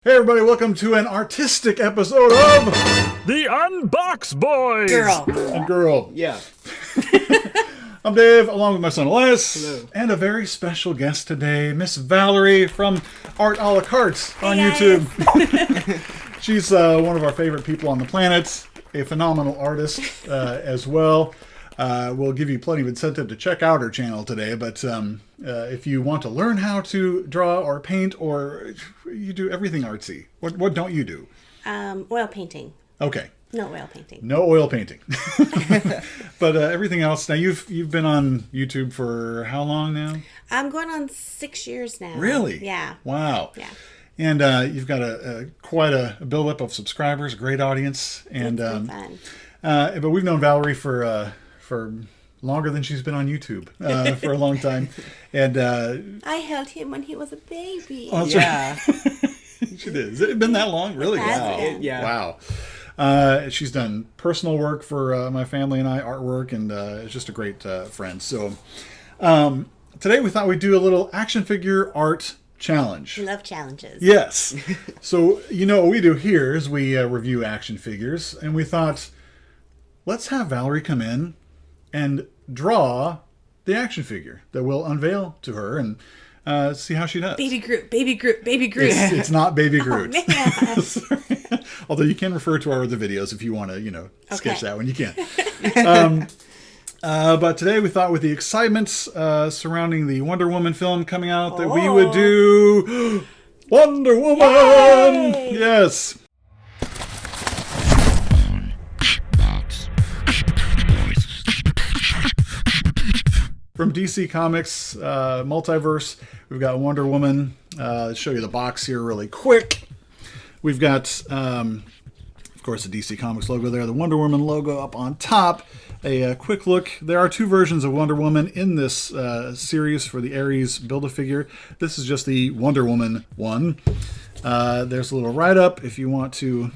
Hey everybody, welcome to an artistic episode of The Unbox Boys! Girl. Yeah. I'm Dave, along with my son Elias. Hello. And a very special guest today, Miss Valerie from Art a la Carte on Hey, YouTube. She's one of our favorite people on the planet, a phenomenal artist as well. We'll give you plenty of incentive to check out her channel today, but if you want to learn how to draw or paint, or you do everything artsy, what don't you do? Oil painting. Okay. No oil painting. No oil painting. But everything else. Now, you've been on YouTube for how long now? I'm going on 6 years now. Really? Yeah. Wow. Yeah. And you've got quite a buildup of subscribers, a great audience. And It's been fun. but we've known Valerie for longer than she's been on YouTube, for a long time. And I held him when he was a baby. oh, that's Yeah. right. She did. Has it been that long? Really? It has Wow. been. Yeah. Wow. She's done personal work for my family and I, artwork, and is just a great friend. So today we thought we'd do a little action figure art challenge. I love challenges. Yes. So what we do here is we review action figures, and we thought, let's have Valerie come in and draw the action figure that we'll unveil to her and see how she does. Baby Groot, baby Groot, baby Groot. It's not Baby Groot. Man. Sorry. Although you can refer to our other videos if you want to, sketch Okay. that one, you can. But today we thought with the excitement surrounding the Wonder Woman film coming out that we would do Wonder Woman! Yay! Yes! From DC Comics Multiverse, we've got Wonder Woman. Let's show you the box here really quick. We've got, of course, the DC Comics logo there, the Wonder Woman logo up on top. A quick look. There are two versions of Wonder Woman in this series for the Ares Build-A-Figure. This is just the Wonder Woman one. There's a little write-up. If you want to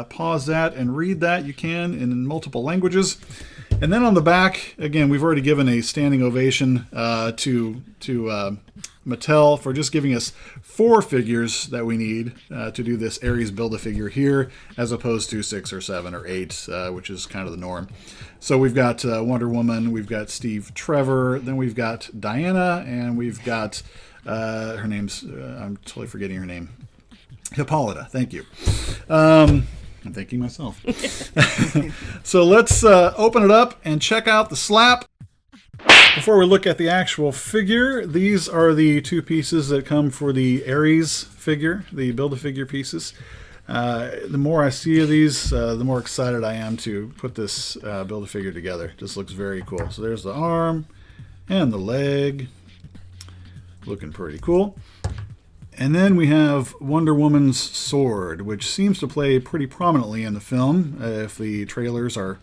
pause that and read that, you can in multiple languages. And then on the back, again, we've already given a standing ovation to Mattel for just giving us 4 figures that we need to do this Ares Build-A-Figure here, as opposed to 6 or 7 or 8, which is kind of the norm. So we've got Wonder Woman, we've got Steve Trevor, then we've got Diana, and we've got, her name's, I'm totally forgetting her name, Hippolyta, thank you. I'm thanking myself. So let's open it up and check out the slap. Before we look at the actual figure, these are the 2 pieces that come for the Ares figure, the Build-A-Figure pieces. The more I see of these, the more excited I am to put this Build-A-Figure together. Just looks very cool. So there's the arm and the leg. Looking pretty cool. And then we have Wonder Woman's sword, which seems to play pretty prominently in the film, if the trailers are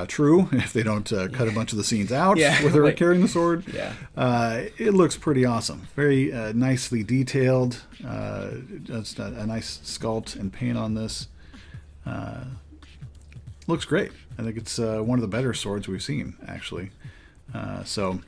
true, if they don't cut a bunch of the scenes out with her carrying the sword. Yeah. It looks pretty awesome. Very nicely detailed. Just a nice sculpt and paint on this. Looks great. I think it's one of the better swords we've seen, actually. So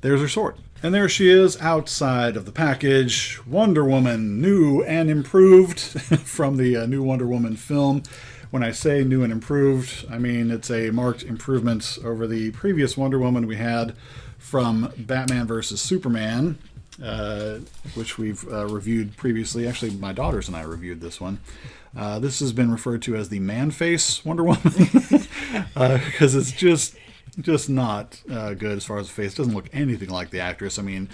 there's her sword. And there she is outside of the package. Wonder Woman, new and improved from the new Wonder Woman film. When I say new and improved, I mean it's a marked improvement over the previous Wonder Woman we had from Batman vs. Superman, which we've reviewed previously. Actually, my daughters and I reviewed this one. This has been referred to as the man-face Wonder Woman because it's just not good as far as the face. It doesn't look anything like the actress. I mean,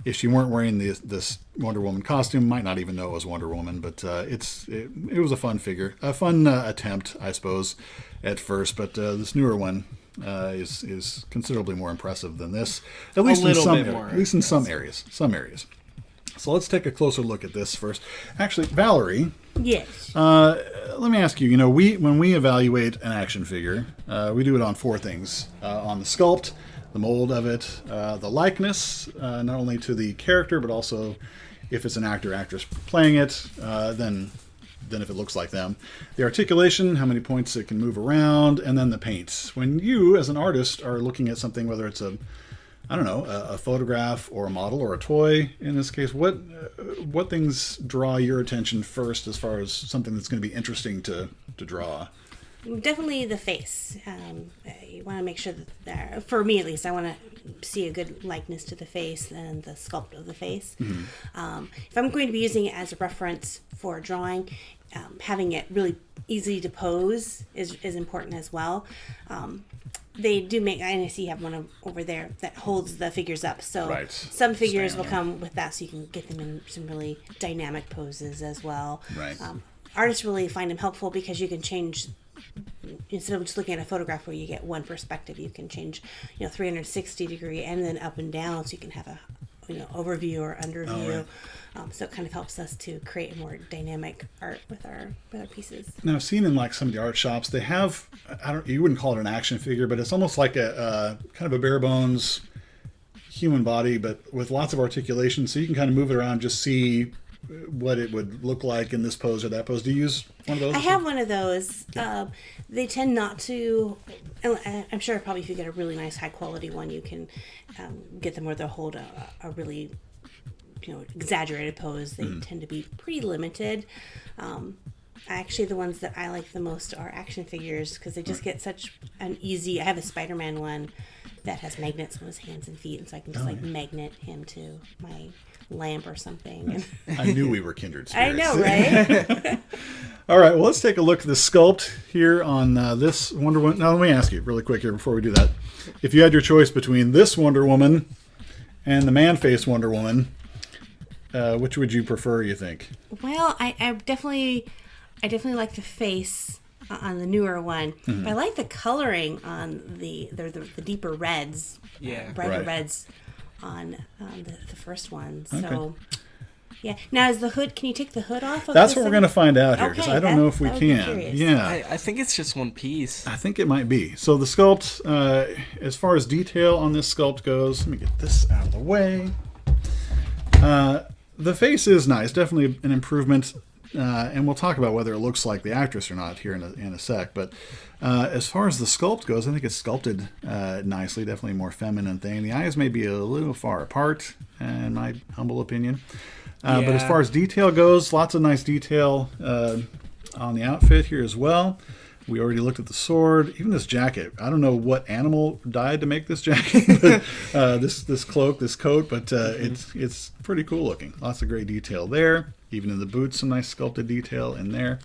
if she weren't wearing this Wonder Woman costume, might not even know it was Wonder Woman. But it was a fun figure, a fun attempt, I suppose, at first. But this newer one is considerably more impressive than this, at least in some areas. So let's take a closer look at this first. Actually, Valerie. Yes. Let me ask you, when we evaluate an action figure, we do it on 4 things. On the sculpt, the mold of it, the likeness, not only to the character, but also if it's an actor or actress playing it, then if it looks like them. The articulation, how many points it can move around, and then the paint. When you, as an artist, are looking at something, whether it's a I don't know, a photograph or a model or a toy in this case, what things draw your attention first as far as something that's going to be interesting to draw? Definitely the face. You want to make sure that, for me at least, I want to see a good likeness to the face and the sculpt of the face. If I'm going to be using it as a reference for a drawing, having it really easy to pose is important as well. They do make, and I see you have one over there that holds the figures up. So Right. some figures will come with that, so you can get them in some really dynamic poses as well. Right. Artists really find them helpful because you can change, instead of just looking at a photograph where you get one perspective, you can change 360 degree and then up and down, so you can have a overview or underview. right. So it kind of helps us to create a more dynamic art with our pieces. Now, I've seen in like some of the art shops, they have, you wouldn't call it an action figure, but it's almost like a kind of a bare bones human body, but with lots of articulation, so you can kind of move it around, just see what it would look like in this pose or that pose. Do you use one of those? I have one of those. They tend not to. I'm sure probably if you get a really nice high quality one, you can get them where they'll hold a really exaggerated pose. They tend to be pretty limited. Actually, the ones that I like the most are action figures because they just get such an easy. I have a Spider-Man one that has magnets on his hands and feet, and so I can just magnet him to my lamp or something. I knew we were kindred I spirits. know, right? All right, well, let's take a look at the sculpt here on this Wonder Woman. Now, let me ask you really quick here before we do that. If you had your choice between this Wonder Woman and the man-faced Wonder Woman, which would you prefer, you think? Well, I definitely like the face on the newer one. But I like the coloring on the deeper reds, brighter Right. reds on the first one. So, yeah. Now, is the hood? Can you take the hood off? That's what we're going to find out here, because Okay, I don't know if we that would be can. curious. Yeah. I think it's just one piece. I think it might be. So the sculpt, as far as detail on this sculpt goes, let me get this out of the way. The face is nice, definitely an improvement, and we'll talk about whether it looks like the actress or not here in a sec. But as far as the sculpt goes, I think it's sculpted nicely, definitely a more feminine thing. The eyes may be a little far apart, in my humble opinion. But as far as detail goes, lots of nice detail on the outfit here as well. We already looked at the sword, even this jacket. I don't know what animal died to make this jacket, but, this cloak, this coat, but it's pretty cool looking. Lots of great detail there. Even in the boots, some nice sculpted detail in there.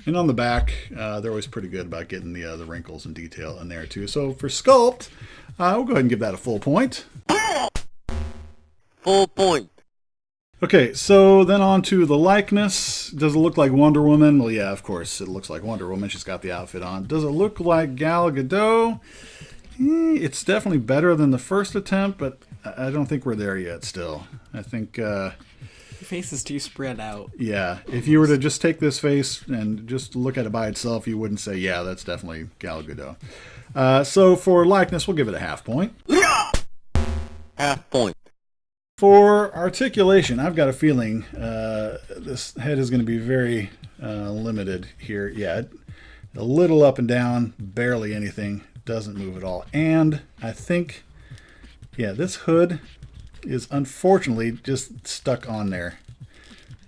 And on the back, they're always pretty good about getting the wrinkles and detail in there too. So for sculpt, we'll go ahead and give that a full point. Full point. Okay, so then on to the likeness. Does it look like Wonder Woman? Well, yeah, of course, it looks like Wonder Woman. She's got the outfit on. Does it look like Gal Gadot? It's definitely better than the first attempt, but I don't think we're there yet still. I think, Your face is too spread out. yeah, if you were to just take this face and just look at it by itself, you wouldn't say, yeah, that's definitely Gal Gadot. So for likeness, we'll give it a half point. Half point. For articulation, I've got a feeling this head is going to be very limited here. Yeah, a little up and down, barely anything, doesn't move at all. And I think, yeah, this hood is unfortunately just stuck on there.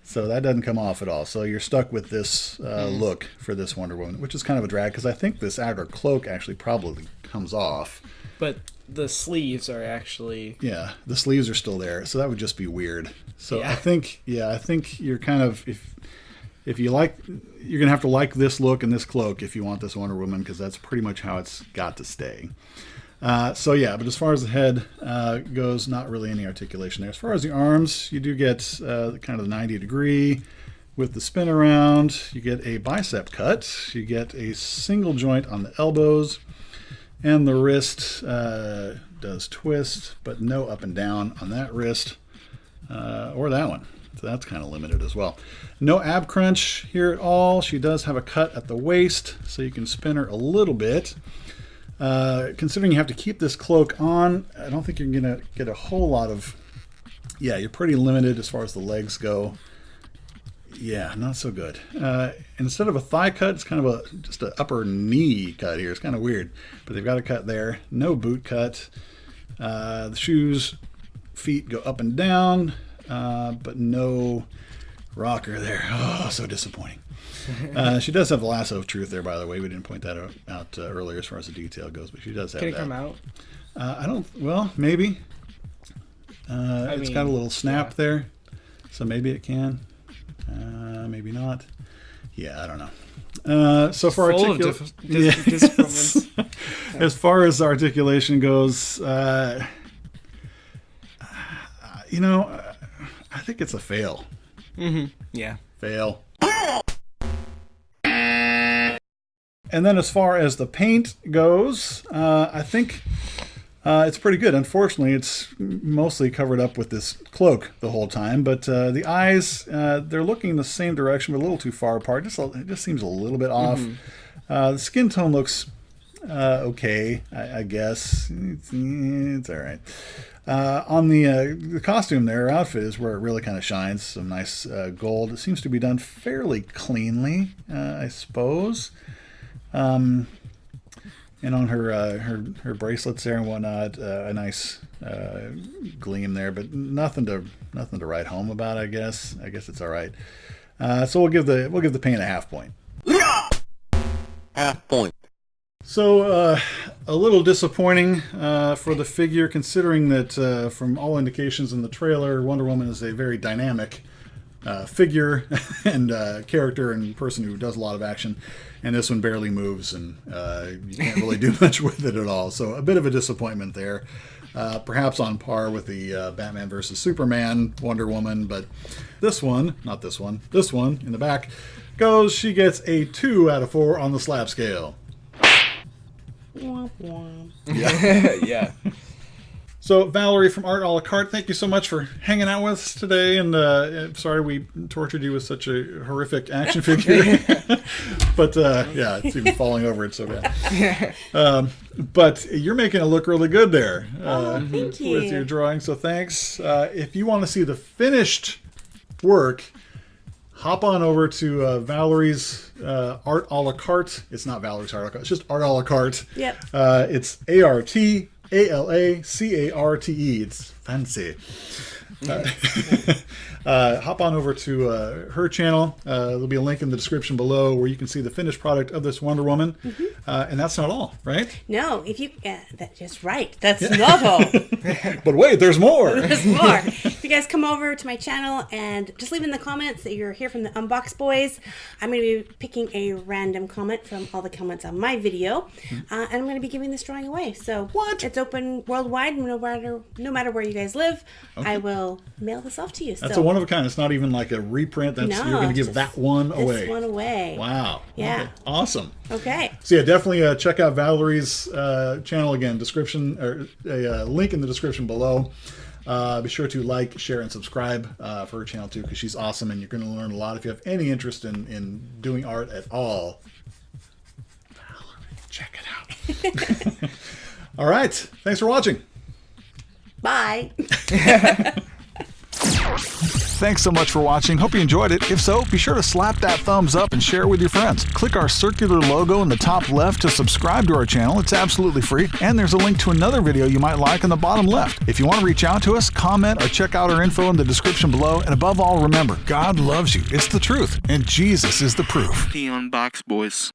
So that doesn't come off at all. So you're stuck with this look for this Wonder Woman, which is kind of a drag because I think this outer cloak actually probably comes off. But the sleeves are actually... Yeah, the sleeves are still there, so that would just be weird. So Yeah. I think you're kind of, if you like, you're gonna have to like this look and this cloak if you want this Wonder Woman, because that's pretty much how it's got to stay. So yeah, but as far as the head goes, not really any articulation there. As far as the arms, you do get kind of the 90 degree with the spin around. You get a bicep cut. You get a single joint on the elbows. And the wrist does twist, but no up and down on that wrist or that one. So that's kind of limited as well. No ab crunch here at all. She does have a cut at the waist, so you can spin her a little bit. Considering you have to keep this cloak on, I don't think you're going to get a whole lot of... Yeah, you're pretty limited as far as the legs go. Yeah, not so good. Instead of a thigh cut, it's kind of just an upper knee cut here. It's kind of weird, but they've got a cut there. No boot cut. The shoes, feet go up and down, but no rocker there. Oh, so disappointing. She does have the lasso of truth there, by the way. We didn't point that out earlier as far as the detail goes, but she does have Can it that. come out? I don't. Well, maybe. It's got a little snap there, so maybe it can. Maybe not. Yeah, I don't know. So far, Full of disappointments. as far as articulation goes, you know, I think it's a fail. Yeah. Fail. And then as far as the paint goes, I think it's pretty good. Unfortunately, it's mostly covered up with this cloak the whole time. But the eyes, they're looking the same direction, but a little too far apart. It just seems a little bit off. The skin tone looks okay, I guess. It's all right. On the costume there, her outfit is where it really kind of shines. Some nice gold. It seems to be done fairly cleanly, I suppose. And on her bracelets there and whatnot, a nice gleam there, but nothing to write home about. I guess it's all right. So we'll give the paint a half point. Half point. So a little disappointing for the figure, considering that from all indications in the trailer, Wonder Woman is a very dynamic figure and character and person who does a lot of action, and this one barely moves, and you can't really do much with it at all. So a bit of a disappointment there. Perhaps on par with the Batman versus Superman Wonder Woman, but this one in the back goes, she gets a 2 out of 4 on the slap scale. Yeah. So, Valerie from Art a la Carte, thank you so much for hanging out with us today. And sorry we tortured you with such a horrific action figure. But, yeah, it's even falling over. It's so bad. But you're making it look really good there. Thank you. With your drawing, so thanks. If you want to see the finished work, hop on over to Valerie's Art a la Carte. It's not Valerie's Art a la Carte. It's just Art a la Carte. Yep. It's ARTALACARTE. It's fancy. Hop on over to her channel. There'll be a link in the description below where you can see the finished product of this Wonder Woman. And that's not all, right? No, if you that's right. That's not all. But wait, there's more. There's more. If you guys come over to my channel and just leave in the comments that you're here from the Unbox Boys, I'm going to be picking a random comment from all the comments on my video, and I'm going to be giving this drawing away. So What? It's open worldwide, no matter where you guys live. I will mail this off to you. That's so a one of a kind. It's not even like a reprint. You're going to give just that one away. This one away. Wow. Yeah. Okay. Awesome. Okay. So yeah, definitely check out Valerie's channel again. Description or a link in the description below. Be sure to like, share, and subscribe for her channel too, because she's awesome, and you're going to learn a lot. If you have any interest in doing art at all, Valerie, check it out. All right. Thanks for watching. Bye. Thanks so much for watching. Hope you enjoyed it. If so, be sure to slap that thumbs up and share it with your friends. Click our circular logo in the top left to subscribe to our channel. It's absolutely free. And there's a link to another video you might like in the bottom left. If you want to reach out to us, comment, or check out our info in the description below. And above all, remember, God loves you. It's the truth. And Jesus is the proof. The Unbox Boys.